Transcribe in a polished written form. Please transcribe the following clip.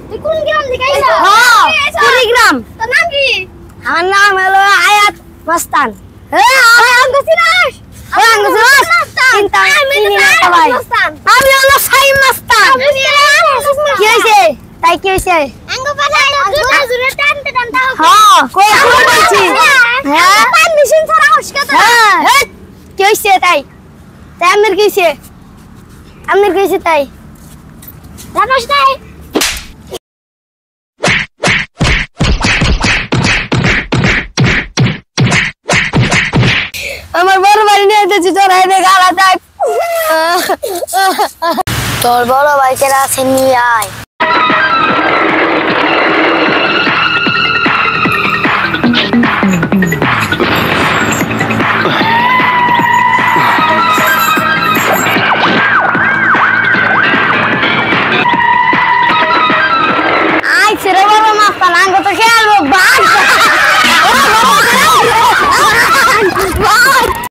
তুই কোন গ্রাম থেকে আইছো? হ্যাঁ কুড়িগ্রাম। তোর নাম কি? আমার নাম হলো আয়াত মাস্তান। আমগো চিনাস? আমগো চিনাস? চিন্তা চিনি না সবাই। আমি হলো সাইম মাস্তান। কি হইছে? তাই কি হইছে? আমগো পাঠাই জোরে জোরে টানতে টানতে হবে। হ্যাঁ কই শুরু করছি। হ্যাঁ পারমিশন ছাড়া হসকা তো। হ্যাঁ কি হইছে তাই? তাই আমার কি হইছে? আমার কি হইছে তাই? জানোস তাই? আমার বড় ভাই নিয়ে এসেছি তোর হাতে গালা দেখ। তোর বড় ভাই কেরা আছে নিয়ে আয়।